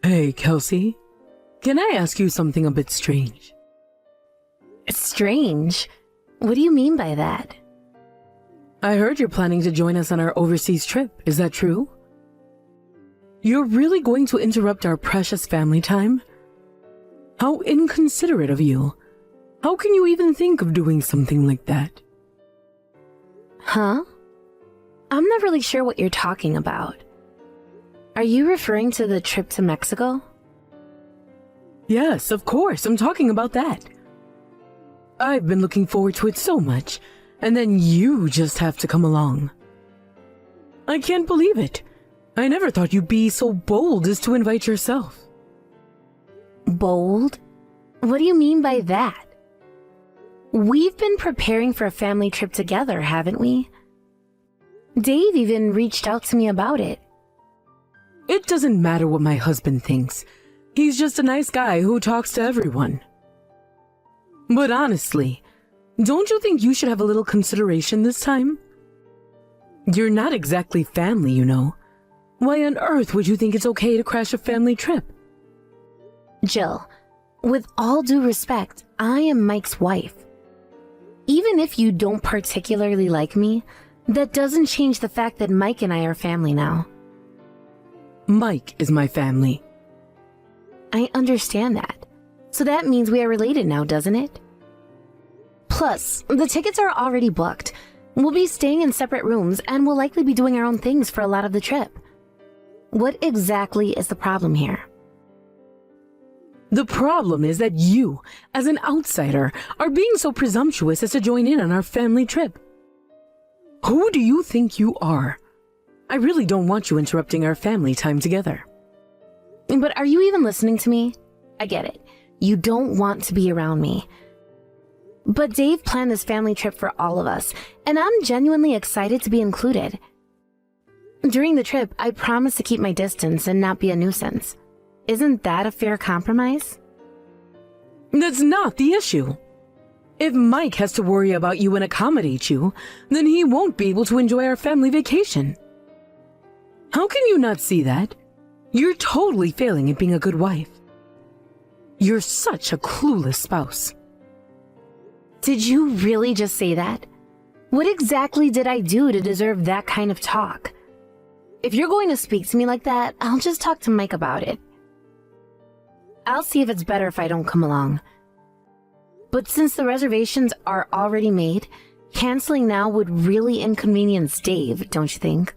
Hey, Kelsey. Can I ask you something a bit strange? Strange? What do you mean by that? I heard you're planning to join us on our overseas trip. Is that true? You're really going to interrupt our precious family time? How inconsiderate of you. How can you even think of doing something like that? Huh? I'm not really sure what you're talking about. Are you referring to the trip to Mexico? Yes, of course, I'm talking about that. I've been looking forward to it so much, and then you just have to come along. I can't believe it. I never thought you'd be so bold as to invite yourself. Bold? What do you mean by that? We've been preparing for a family trip together, haven't we? Dave even reached out to me about it. It doesn't matter what my husband thinks. He's just a nice guy who talks to everyone. But honestly, don't you think you should have a little consideration this time? You're not exactly family, you know. Why on earth would you think it's okay to crash a family trip? Jill, with all due respect, I am Mike's wife. Even if you don't particularly like me, that doesn't change the fact that Mike and I are family now. Mike is my family. I understand that. So that means we are related now, doesn't it? Plus, the tickets are already booked. We'll be staying in separate rooms and we'll likely be doing our own things for a lot of the trip. What exactly is the problem here? The problem is that you, as an outsider, are being so presumptuous as to join in on our family trip. Who do you think you are? I really don't want you interrupting our family time together. But are you even listening to me? I get it. You don't want to be around me. But Dave planned this family trip for all of us, and I'm genuinely excited to be included. During the trip, I promised to keep my distance and not be a nuisance. Isn't that a fair compromise? That's not the issue. If Mike has to worry about you and accommodate you, then he won't be able to enjoy our family vacation. How can you not see that? You're totally failing at being a good wife. You're such a clueless spouse. Did you really just say that? What exactly did I do to deserve that kind of talk? If you're going to speak to me like that, I'll just talk to Mike about it. I'll see if it's better if I don't come along. But since the reservations are already made, canceling now would really inconvenience Dave, don't you think?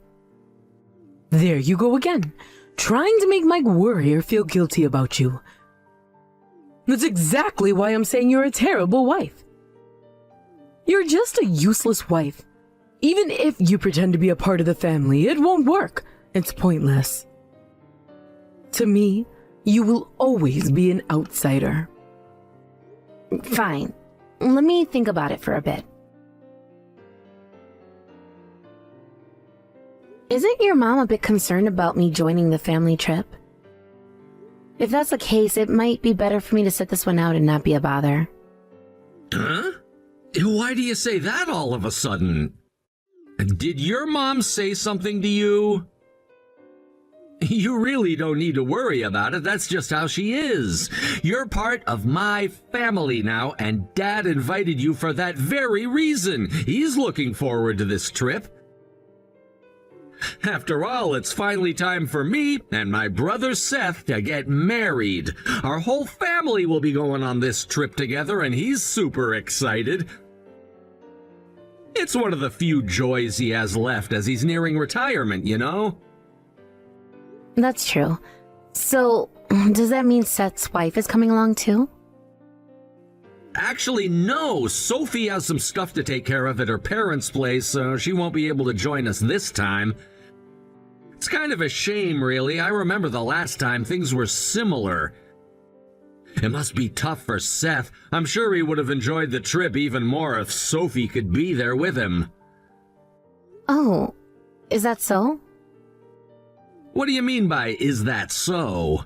There you go again, trying to make Mike worry or feel guilty about you. That's exactly why I'm saying you're a terrible wife. You're just a useless wife. Even if you pretend to be a part of the family, it won't work. It's pointless. To me, you will always be an outsider. Fine. Let me think about it for a bit. Isn't your mom a bit concerned about me joining the family trip? If that's the case, it might be better for me to sit this one out and not be a bother. Huh? Why do you say that all of a sudden? Did your mom say something to you? You really don't need to worry about it. That's just how she is. You're part of my family now, and Dad invited you for that very reason. He's looking forward to this trip. After all, it's finally time for me and my brother Seth to get married. Our whole family will be going on this trip together, and he's super excited. It's one of the few joys he has left as he's nearing retirement, you know? That's true. So, does that mean Seth's wife is coming along too? Actually, no. Sophie has some stuff to take care of at her parents' place, so she won't be able to join us this time. It's kind of a shame, really. I remember the last time things were similar. It must be tough for Seth. I'm sure he would have enjoyed the trip even more if Sophie could be there with him. Oh, is that so? What do you mean by, is that so?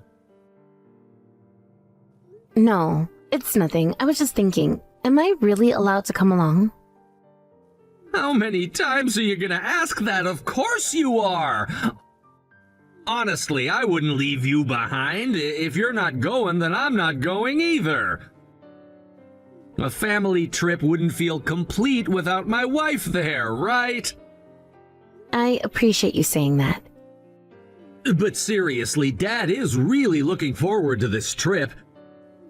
No, it's nothing. I was just thinking, am I really allowed to come along? How many times are you gonna ask that? Of course you are! Honestly, I wouldn't leave you behind. If you're not going, then I'm not going either. A family trip wouldn't feel complete without my wife there, right? I appreciate you saying that. But seriously, Dad is really looking forward to this trip.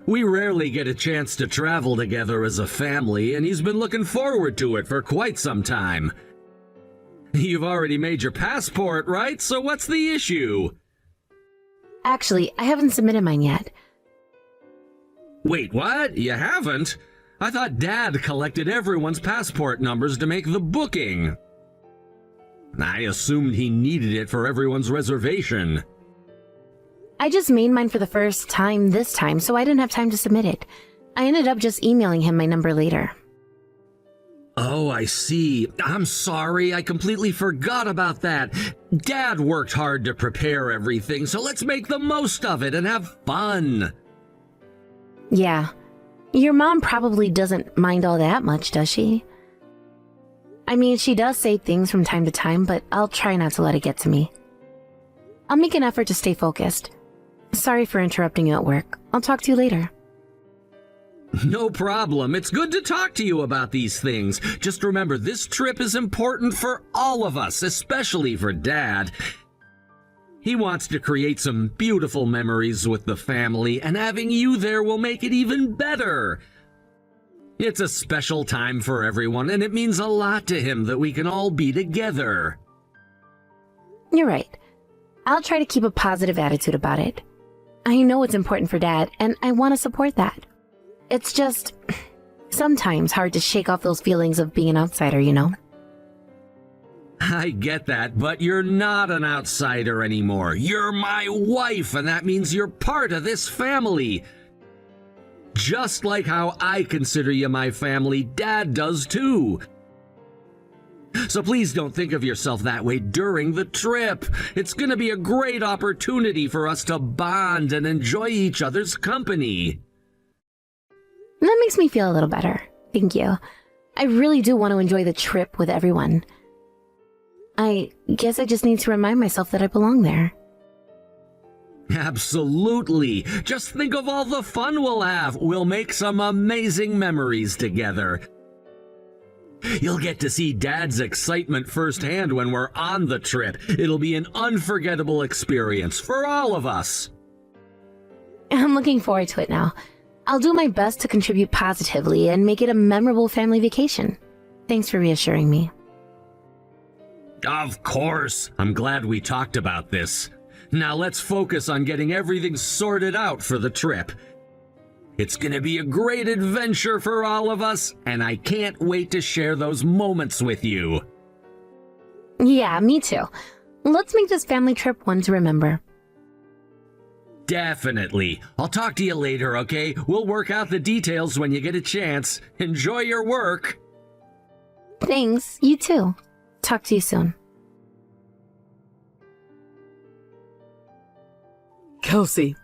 We rarely get a chance to travel together as a family, and he's been looking forward to it for quite some time. You've already made your passport, right? So what's the issue? Actually, I haven't submitted mine yet. Wait, what? You haven't? I thought Dad collected everyone's passport numbers to make the booking. I assumed he needed it for everyone's reservation. I just made mine for the first time this time, so I didn't have time to submit it. I ended up just emailing him my number later. Oh, I see. I'm sorry, I completely forgot about that. Dad worked hard to prepare everything, so let's make the most of it and have fun. Yeah. Your mom probably doesn't mind all that much, does she? I mean, she does say things from time to time, but I'll try not to let it get to me. I'll make an effort to stay focused. Sorry for interrupting you at work. I'll talk to you later. No problem. It's good to talk to you about these things. Just remember, this trip is important for all of us, especially for Dad. He wants to create some beautiful memories with the family, and having you there will make it even better. It's a special time for everyone, and it means a lot to him that we can all be together. You're right. I'll try to keep a positive attitude about it. I know it's important for Dad, and I want to support that. It's just sometimes hard to shake off those feelings of being an outsider, you know? I get that, but you're not an outsider anymore. You're my wife, and that means you're part of this family. Just like how I consider you my family, Dad does too. So please don't think of yourself that way during the trip. It's going to be a great opportunity for us to bond and enjoy each other's company. That makes me feel a little better. Thank you. I really do want to enjoy the trip with everyone. I guess I just need to remind myself that I belong there. Absolutely. Just think of all the fun we'll have. We'll make some amazing memories together. You'll get to see Dad's excitement firsthand when we're on the trip. It'll be an unforgettable experience for all of us. I'm looking forward to it now. I'll do my best to contribute positively and make it a memorable family vacation. Thanks for reassuring me. Of course. I'm glad we talked about this. Now let's focus on getting everything sorted out for the trip. It's gonna be a great adventure for all of us, and I can't wait to share those moments with you. Yeah, me too. Let's make this family trip one to remember. Definitely. I'll talk to you later, okay? We'll work out the details when you get a chance. Enjoy your work. Thanks, you too. Talk to you soon. Kelsey,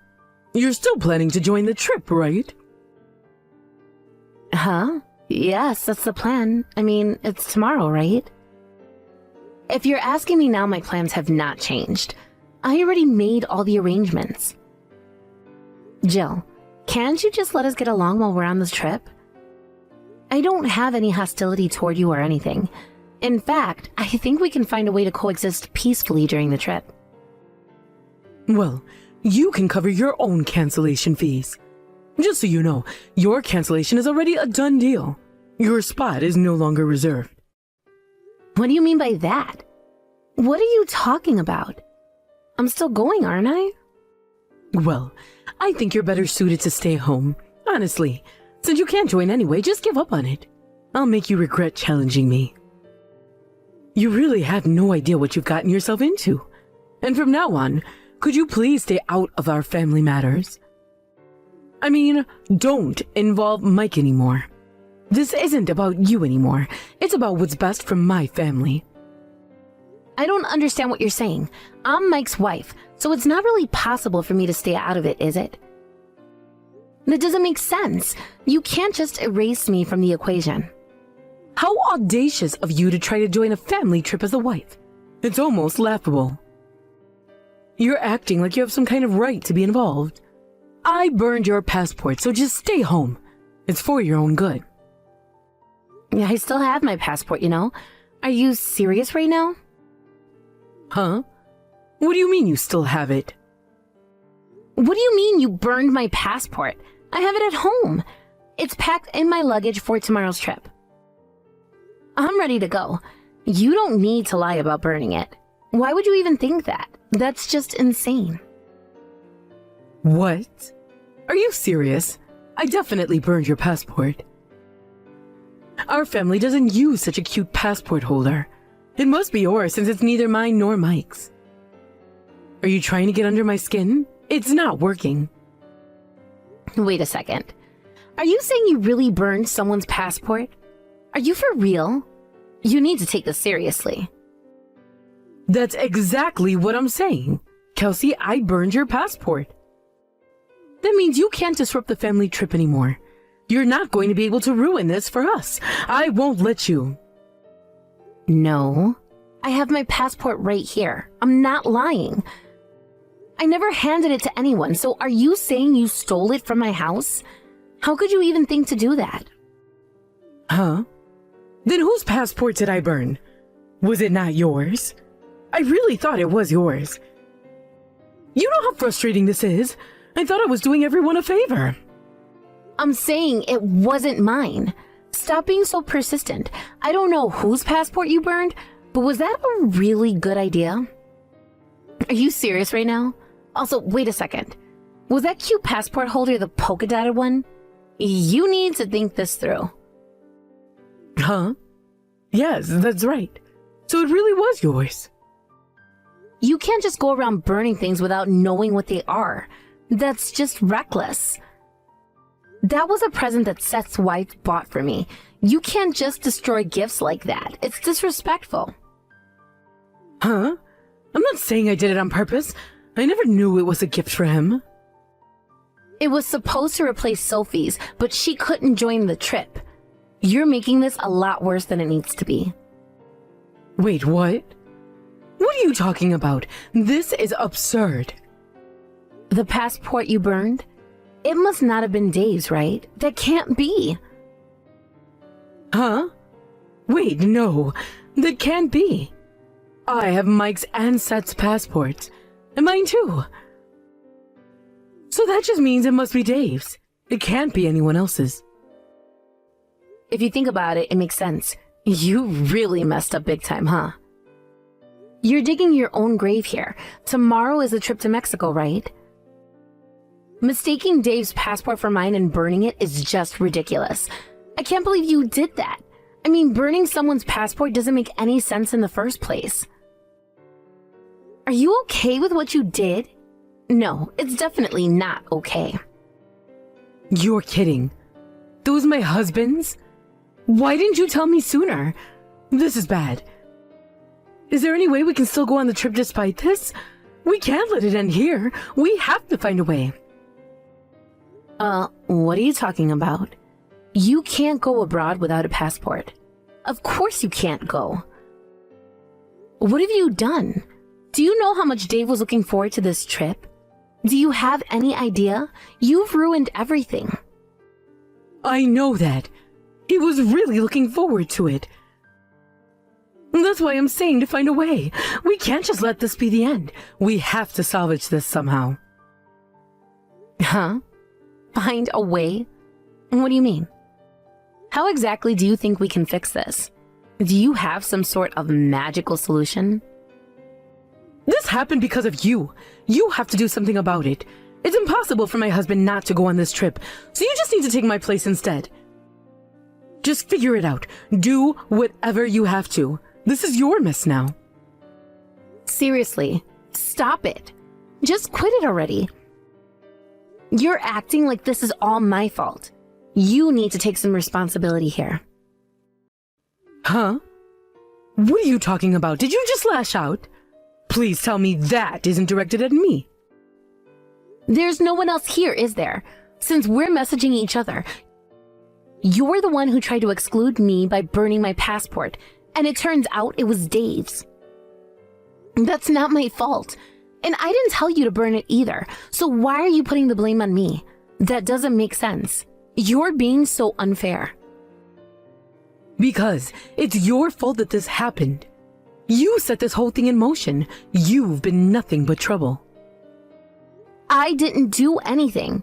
you're still planning to join the trip, right? Huh? Yes, that's the plan. I mean, it's tomorrow, right? If you're asking me now, my plans have not changed. I already made all the arrangements. Jill, can't you just let us get along while we're on this trip? I don't have any hostility toward you or anything. In fact, I think we can find a way to coexist peacefully during the trip. Well, you can cover your own cancellation fees. Just so you know, your cancellation is already a done deal. Your spot is no longer reserved. What do you mean by that? What are you talking about? I'm still going, aren't I? Well, I think you're better suited to stay home. Honestly, since you can't join anyway, just give up on it. I'll make you regret challenging me. You really have no idea what you've gotten yourself into. And from now on, could you please stay out of our family matters? I mean, don't involve Mike anymore. This isn't about you anymore. It's about what's best for my family. I don't understand what you're saying. I'm Mike's wife, so it's not really possible for me to stay out of it, is it? That doesn't make sense. You can't just erase me from the equation. How audacious of you to try to join a family trip as a wife. It's almost laughable. You're acting like you have some kind of right to be involved. I burned your passport, so just stay home. It's for your own good. Yeah, I still have my passport, you know. Are you serious right now? Huh? What do you mean you still have it? What do you mean you burned my passport? I have it at home. It's packed in my luggage for tomorrow's trip. I'm ready to go. You don't need to lie about burning it. Why would you even think that? That's just insane. What? Are you serious? I definitely burned your passport. Our family doesn't use such a cute passport holder. It must be yours since it's neither mine nor Mike's. Are you trying to get under my skin? It's not working. Wait a second. Are you saying you really burned someone's passport? Are you for real? You need to take this seriously. That's exactly what I'm saying. Kelsey, I burned your passport. That means you can't disrupt the family trip anymore. You're not going to be able to ruin this for us. I won't let you. No. I have my passport right here. I'm not lying. I never handed it to anyone, so are you saying you stole it from my house? How could you even think to do that? Huh? Then whose passport did I burn? Was it not yours? I really thought it was yours. You know how frustrating this is? I thought I was doing everyone a favor. I'm saying it wasn't mine. Stop being so persistent. I don't know whose passport you burned, but was that a really good idea? Are you serious right now? Also, wait a second. Was that cute passport holder the polka dotted one? You need to think this through. Huh? Yes, that's right. So it really was yours. You can't just go around burning things without knowing what they are. That's just reckless. That was a present that Seth's wife bought for me. You can't just destroy gifts like that. It's disrespectful. Huh? I'm not saying I did it on purpose. I never knew it was a gift for him. It was supposed to replace Sophie's, but she couldn't join the trip. You're making this a lot worse than it needs to be. Wait, what? What are you talking about? This is absurd. The passport you burned? It must not have been Dave's, right? That can't be. Huh? Wait, no. That can't be. I have Mike's and Seth's passports. And mine too. So that just means it must be Dave's. It can't be anyone else's. If you think about it, it makes sense. You really messed up big time, huh? You're digging your own grave here. Tomorrow is the trip to Mexico, right? Mistaking Dave's passport for mine and burning it is just ridiculous. I can't believe you did that. I mean, burning someone's passport doesn't make any sense in the first place. Are you okay with what you did? No, it's definitely not okay. You're kidding. Those my husband's? Why didn't you tell me sooner? This is bad. Is there any way we can still go on the trip despite this? We can't let it end here. We have to find a way. What are you talking about? You can't go abroad without a passport. Of course you can't go. What have you done? Do you know how much Dave was looking forward to this trip? Do you have any idea? You've ruined everything. I know that. He was really looking forward to it. That's why I'm saying to find a way. We can't just let this be the end. We have to salvage this somehow. Huh? Find a way? What do you mean? How exactly do you think we can fix this? Do you have some sort of magical solution? This happened because of you. You have to do something about it. It's impossible for my husband not to go on this trip, so you just need to take my place instead. Just figure it out. Do whatever you have to. This is your mess now. Seriously, stop it. Just quit it already. You're acting like this is all my fault. You need to take some responsibility here. Huh? What are you talking about? Did you just lash out? Please tell me that isn't directed at me. There's no one else here, is there? Since we're messaging each other, you're the one who tried to exclude me by burning my passport, and it turns out it was Dave's. That's not my fault. And I didn't tell you to burn it either. So why are you putting the blame on me? That doesn't make sense. You're being so unfair. Because it's your fault that this happened. You set this whole thing in motion. You've been nothing but trouble. I didn't do anything.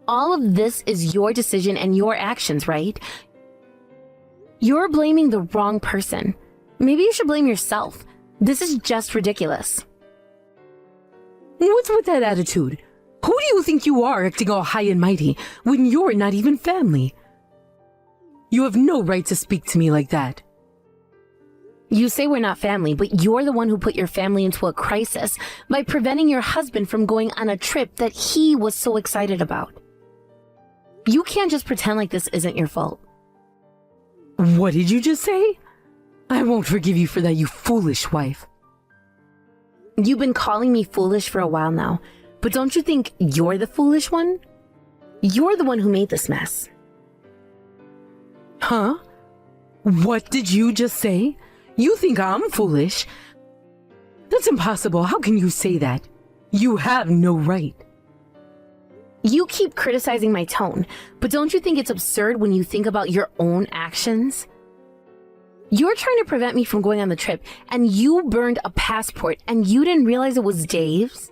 All of this is your decision and your actions, right? You're blaming the wrong person. Maybe you should blame yourself. This is just ridiculous. What's with that attitude? Who do you think you are, acting all high and mighty when you're not even family? You have no right to speak to me like that. You say we're not family, but you're the one who put your family into a crisis by preventing your husband from going on a trip that he was so excited about. You can't just pretend like this isn't your fault. What did you just say? I won't forgive you for that, you foolish wife. You've been calling me foolish for a while now, but don't you think you're the foolish one? You're the one who made this mess. Huh? What did you just say? You think I'm foolish? That's impossible. How can you say that? You have no right. You keep criticizing my tone, but don't you think it's absurd when you think about your own actions? You're trying to prevent me from going on the trip, and you burned a passport, and you didn't realize it was Dave's?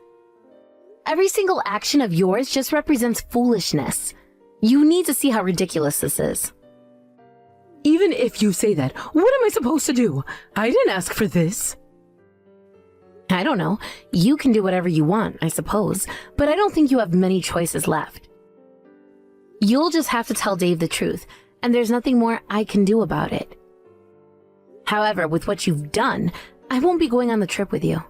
Every single action of yours just represents foolishness. You need to see how ridiculous this is. Even if you say that, what am I supposed to do? I didn't ask for this. I don't know. You can do whatever you want, I suppose, but I don't think you have many choices left. You'll just have to tell Dave the truth, and there's nothing more I can do about it. However, with what you've done, I won't be going on the trip with you.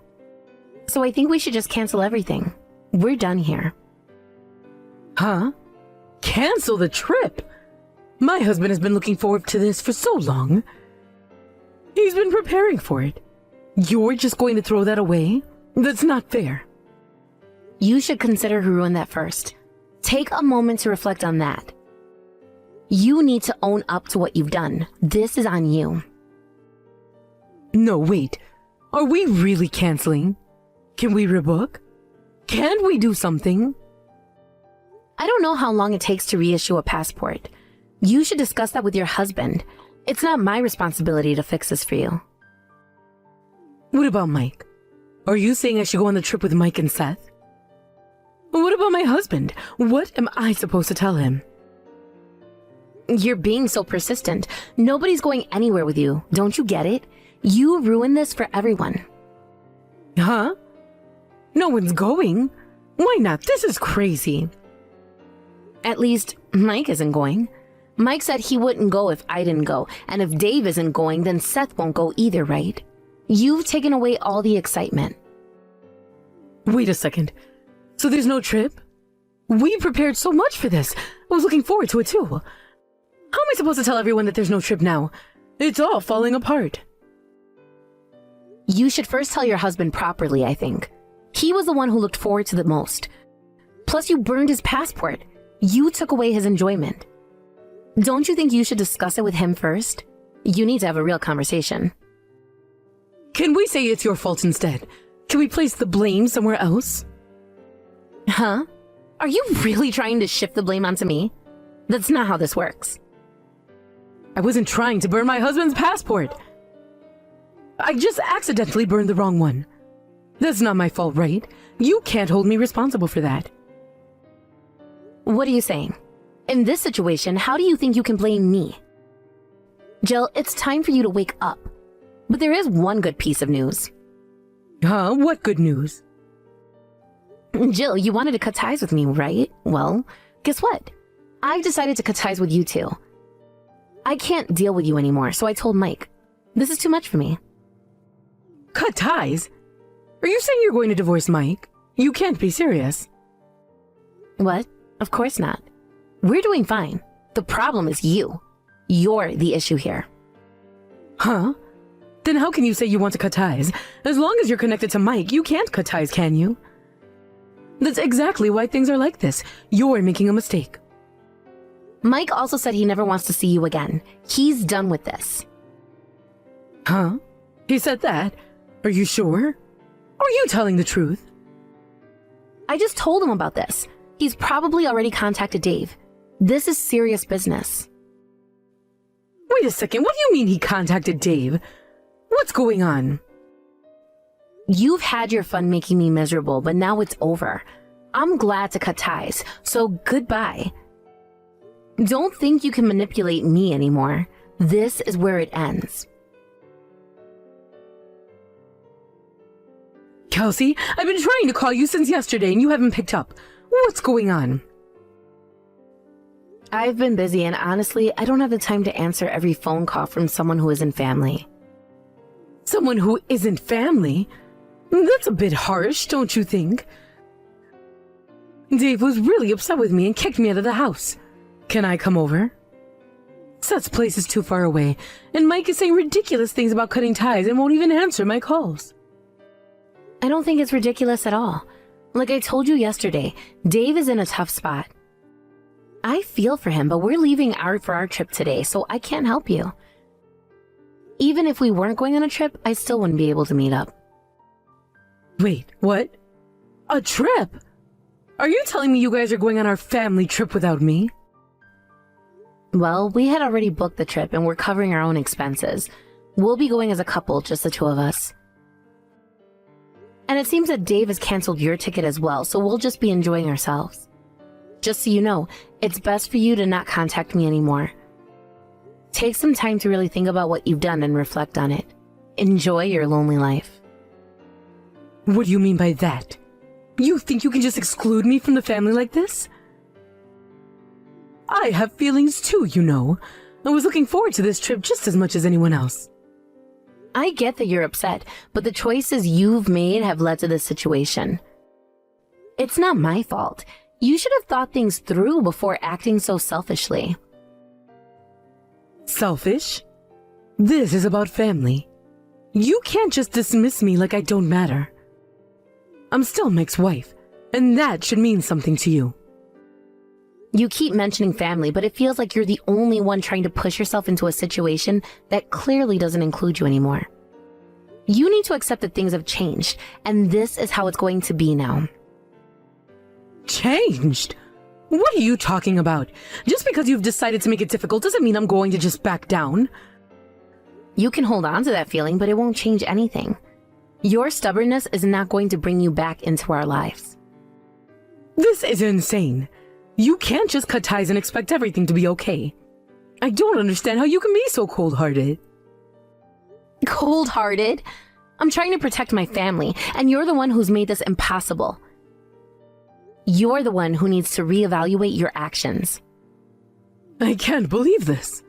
So I think we should just cancel everything. We're done here. Huh? Cancel the trip? My husband has been looking forward to this for so long. He's been preparing for it. You're just going to throw that away? That's not fair. You should consider who ruined that first. Take a moment to reflect on that. You need to own up to what you've done. This is on you. No, wait. Are we really canceling? Can we rebook? Can't we do something? I don't know how long it takes to reissue a passport. You should discuss that with your husband. It's not my responsibility to fix this for you. What about Mike? Are you saying I should go on the trip with Mike and Seth? What about my husband? What am I supposed to tell him? You're being so persistent. Nobody's going anywhere with you. Don't you get it? You ruined this for everyone. Huh? No one's going? Why not? This is crazy. At least, Mike isn't going. Mike said he wouldn't go if I didn't go, and if Dave isn't going, then Seth won't go either, right? You've taken away all the excitement. Wait a second. So there's no trip? We prepared so much for this. I was looking forward to it too. How am I supposed to tell everyone that there's no trip now? It's all falling apart. You should first tell your husband properly, I think. He was the one who looked forward to the most. Plus, you burned his passport. You took away his enjoyment. Don't you think you should discuss it with him first? You need to have a real conversation. Can we say it's your fault instead? Can we place the blame somewhere else? Huh? Are you really trying to shift the blame onto me? That's not how this works. I wasn't trying to burn my husband's passport. I just accidentally burned the wrong one. That's not my fault, right? You can't hold me responsible for that. What are you saying? In this situation, how do you think you can blame me? Jill, it's time for you to wake up. But there is one good piece of news. Huh? What good news? Jill, you wanted to cut ties with me, right? Well, guess what? I've decided to cut ties with you too. I can't deal with you anymore, so I told Mike. This is too much for me. Cut ties? Are you saying you're going to divorce Mike? You can't be serious. What? Of course not. We're doing fine. The problem is you. You're the issue here. Huh? Then how can you say you want to cut ties? As long as you're connected to Mike, you can't cut ties, can you? That's exactly why things are like this. You're making a mistake. Mike also said he never wants to see you again. He's done with this. Huh? He said that? Are you sure? Are you telling the truth? I just told him about this. He's probably already contacted Dave. This is serious business. Wait a second, what do you mean he contacted Dave? What's going on? You've had your fun making me miserable, but now it's over. I'm glad to cut ties, so goodbye. Don't think you can manipulate me anymore. This is where it ends. Kelsey, I've been trying to call you since yesterday and you haven't picked up. What's going on? I've been busy and honestly, I don't have the time to answer every phone call from someone who isn't family. Someone who isn't family? That's a bit harsh, don't you think? Dave was really upset with me and kicked me out of the house. Can I come over? Seth's place is too far away, and Mike is saying ridiculous things about cutting ties and won't even answer my calls. I don't think it's ridiculous at all. Like I told you yesterday, Dave is in a tough spot. I feel for him, but we're leaving for our trip today, so I can't help you. Even if we weren't going on a trip, I still wouldn't be able to meet up. Wait, what? A trip? Are you telling me you guys are going on our family trip without me? Well, we had already booked the trip and we're covering our own expenses. We'll be going as a couple, just the two of us. And it seems that Dave has canceled your ticket as well, so we'll just be enjoying ourselves. Just so you know, it's best for you to not contact me anymore. Take some time to really think about what you've done and reflect on it. Enjoy your lonely life. What do you mean by that? You think you can just exclude me from the family like this? I have feelings too, you know. I was looking forward to this trip just as much as anyone else. I get that you're upset, but the choices you've made have led to this situation. It's not my fault. You should have thought things through before acting so selfishly. Selfish? This is about family. You can't just dismiss me like I don't matter. I'm still Mike's wife, and that should mean something to you. You keep mentioning family, but it feels like you're the only one trying to push yourself into a situation that clearly doesn't include you anymore. You need to accept that things have changed, and this is how it's going to be now. Changed? What are you talking about? Just because you've decided to make it difficult doesn't mean I'm going to just back down. You can hold on to that feeling, but it won't change anything. Your stubbornness is not going to bring you back into our lives. This is insane. You can't just cut ties and expect everything to be okay. I don't understand how you can be so cold-hearted. Cold-hearted? I'm trying to protect my family, and you're the one who's made this impossible. You're the one who needs to reevaluate your actions. I can't believe this.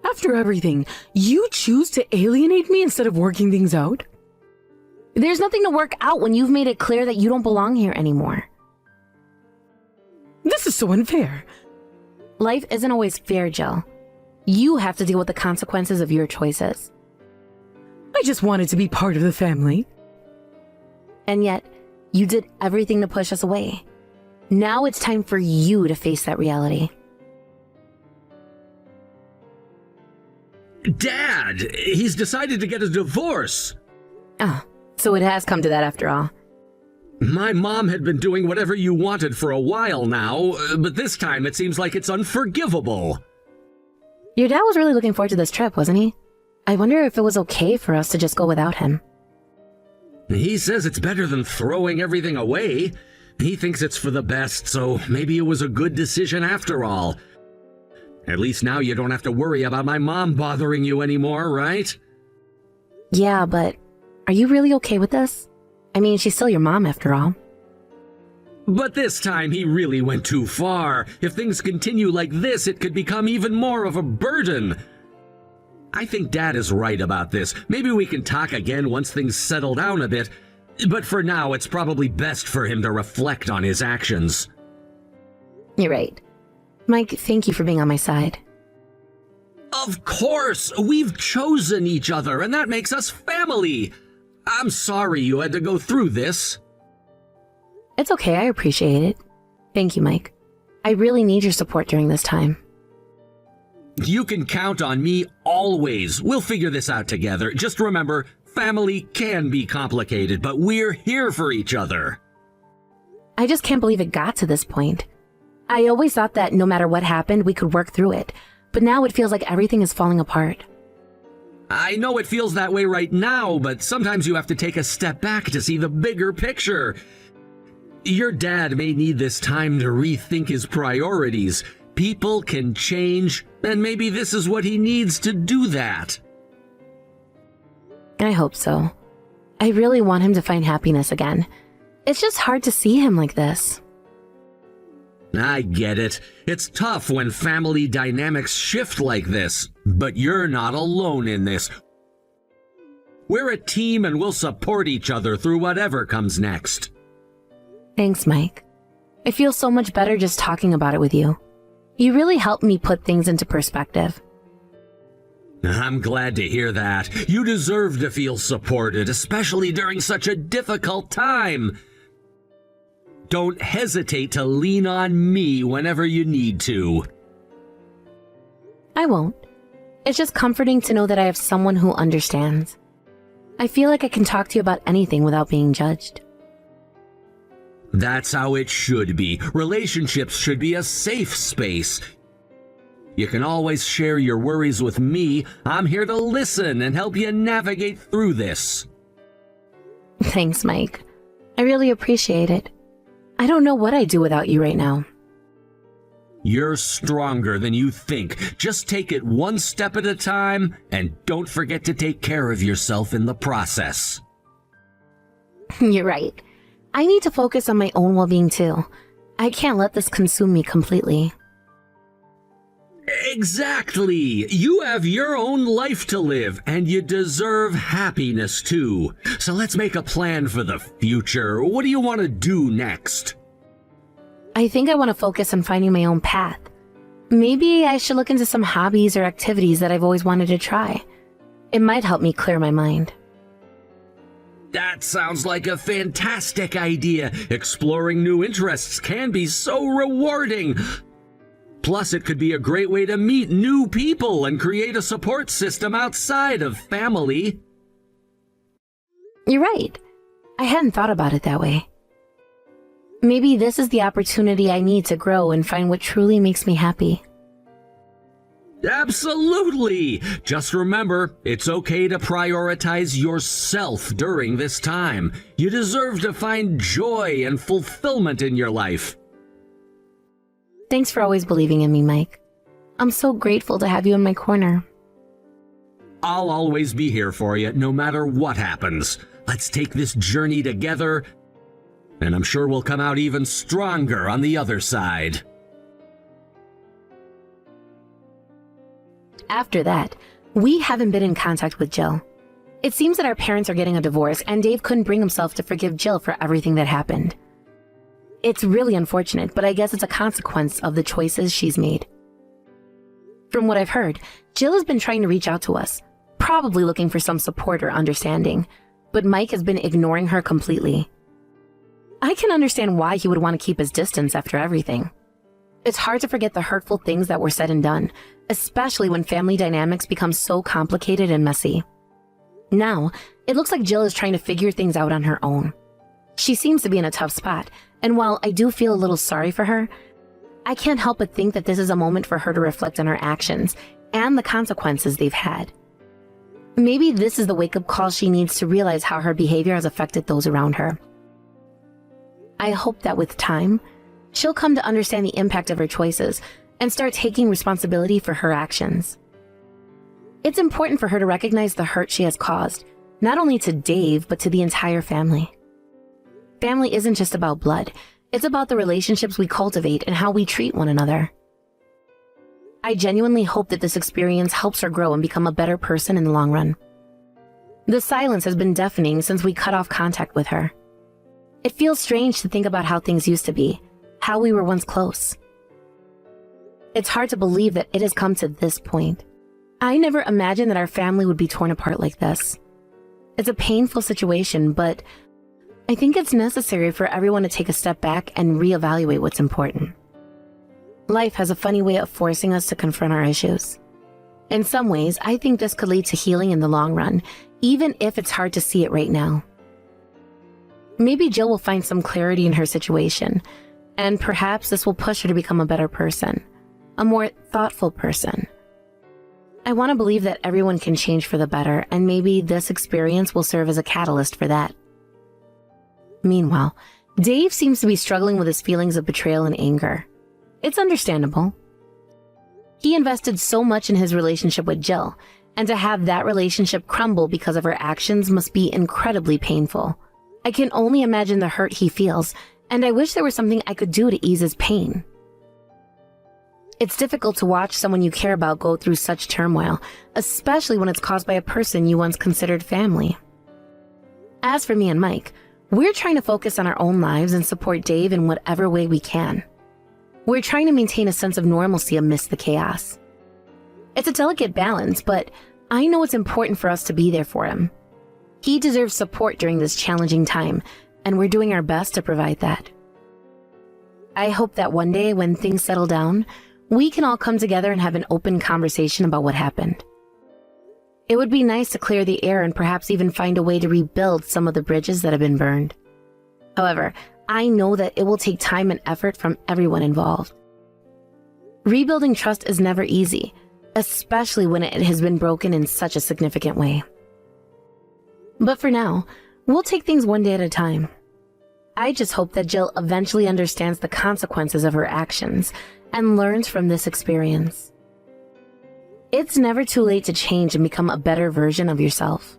After everything, you choose to alienate me instead of working things out? There's nothing to work out when you've made it clear that you don't belong here anymore. This is so unfair. Life isn't always fair, Jill. You have to deal with the consequences of your choices. I just wanted to be part of the family. And yet, you did everything to push us away. Now it's time for you to face that reality. Dad, he's decided to get a divorce. Ah, so it has come to that after all. My mom had been doing whatever you wanted for a while now, but this time it seems like it's unforgivable. Your dad was really looking forward to this trip, wasn't he? I wonder if it was okay for us to just go without him. He says it's better than throwing everything away. He thinks it's for the best, so maybe it was a good decision after all. At least now you don't have to worry about my mom bothering you anymore, right? Yeah, but are you really okay with this? I mean, she's still your mom after all. But this time he really went too far. If things continue like this, it could become even more of a burden. I think Dad is right about this. Maybe we can talk again once things settle down a bit. But for now, it's probably best for him to reflect on his actions. You're right. Mike, thank you for being on my side. Of course! We've chosen each other, and that makes us family! I'm sorry you had to go through this. It's okay, I appreciate it. Thank you, Mike. I really need your support during this time. You can count on me always. We'll figure this out together. Just remember, family can be complicated, but we're here for each other. I just can't believe it got to this point. I always thought that no matter what happened, we could work through it, but now it feels like everything is falling apart. I know it feels that way right now, but sometimes you have to take a step back to see the bigger picture. Your dad may need this time to rethink his priorities. People can change, and maybe this is what he needs to do that. I hope so. I really want him to find happiness again. It's just hard to see him like this. I get it. It's tough when family dynamics shift like this, but you're not alone in this. We're a team and we'll support each other through whatever comes next. Thanks, Mike. I feel so much better just talking about it with you. You really helped me put things into perspective. I'm glad to hear that. You deserve to feel supported, especially during such a difficult time. Don't hesitate to lean on me whenever you need to. I won't. It's just comforting to know that I have someone who understands. I feel like I can talk to you about anything without being judged. That's how it should be. Relationships should be a safe space. You can always share your worries with me. I'm here to listen and help you navigate through this. Thanks, Mike. I really appreciate it. I don't know what I'd do without you right now. You're stronger than you think. Just take it one step at a time, and don't forget to take care of yourself in the process. You're right. I need to focus on my own well-being too. I can't let this consume me completely. Exactly! You have your own life to live, and you deserve happiness too. So let's make a plan for the future. What do you want to do next? I think I want to focus on finding my own path. Maybe I should look into some hobbies or activities that I've always wanted to try. It might help me clear my mind. That sounds like a fantastic idea. Exploring new interests can be so rewarding. Plus, it could be a great way to meet new people and create a support system outside of family. You're right. I hadn't thought about it that way. Maybe this is the opportunity I need to grow and find what truly makes me happy. Absolutely! Just remember, it's okay to prioritize yourself during this time. You deserve to find joy and fulfillment in your life. Thanks for always believing in me, Mike. I'm so grateful to have you in my corner. I'll always be here for you, no matter what happens. Let's take this journey together, and I'm sure we'll come out even stronger on the other side. After that, we haven't been in contact with Jill. It seems that our parents are getting a divorce, and Dave couldn't bring himself to forgive Jill for everything that happened. It's really unfortunate, but I guess it's a consequence of the choices she's made. From what I've heard, Jill has been trying to reach out to us, probably looking for some support or understanding, but Mike has been ignoring her completely. I can understand why he would want to keep his distance after everything. It's hard to forget the hurtful things that were said and done, especially when family dynamics become so complicated and messy. Now, it looks like Jill is trying to figure things out on her own. She seems to be in a tough spot, and while I do feel a little sorry for her, I can't help but think that this is a moment for her to reflect on her actions and the consequences they've had. Maybe this is the wake-up call she needs to realize how her behavior has affected those around her. I hope that with time, she'll come to understand the impact of her choices and start taking responsibility for her actions. It's important for her to recognize the hurt she has caused, not only to Dave, but to the entire family. Family isn't just about blood. It's about the relationships we cultivate and how we treat one another. I genuinely hope that this experience helps her grow and become a better person in the long run. The silence has been deafening since we cut off contact with her. It feels strange to think about how things used to be, how we were once close. It's hard to believe that it has come to this point. I never imagined that our family would be torn apart like this. It's a painful situation, but I think it's necessary for everyone to take a step back and reevaluate what's important. Life has a funny way of forcing us to confront our issues. In some ways, I think this could lead to healing in the long run, even if it's hard to see it right now. maybe Jill will find some clarity in her situation, and perhaps this will push her to become a better person, a more thoughtful person. I want to believe that everyone can change for the better, and maybe this experience will serve as a catalyst for that. Meanwhile, Dave seems to be struggling with his feelings of betrayal and anger. It's understandable. He invested so much in his relationship with Jill, and to have that relationship crumble because of her actions must be incredibly painful. I can only imagine the hurt he feels, and I wish there was something I could do to ease his pain. It's difficult to watch someone you care about go through such turmoil, especially when it's caused by a person you once considered family. As for me and Mike, we're trying to focus on our own lives and support Dave in whatever way we can. We're trying to maintain a sense of normalcy amidst the chaos. It's a delicate balance, but I know it's important for us to be there for him. He deserves support during this challenging time, and we're doing our best to provide that. I hope that one day when things settle down, we can all come together and have an open conversation about what happened. It would be nice to clear the air and perhaps even find a way to rebuild some of the bridges that have been burned. However, I know that it will take time and effort from everyone involved. Rebuilding trust is never easy, especially when it has been broken in such a significant way. But for now, we'll take things one day at a time. I just hope that Jill eventually understands the consequences of her actions and learns from this experience. It's never too late to change and become a better version of yourself.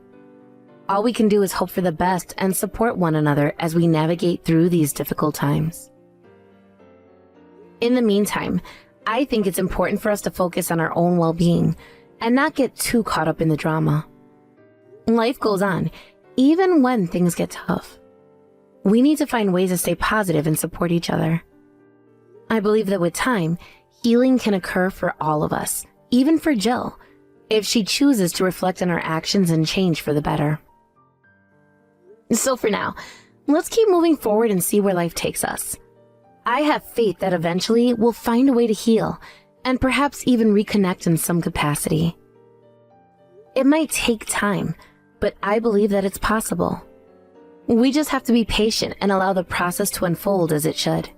All we can do is hope for the best and support one another as we navigate through these difficult times. In the meantime, I think it's important for us to focus on our own well-being and not get too caught up in the drama. Life goes on, even when things get tough. We need to find ways to stay positive and support each other. I believe that with time, healing can occur for all of us, even for Jill, if she chooses to reflect on her actions and change for the better. So for now, let's keep moving forward and see where life takes us. I have faith that eventually we'll find a way to heal and perhaps even reconnect in some capacity. It might take time, but I believe that it's possible. We just have to be patient and allow the process to unfold as it should.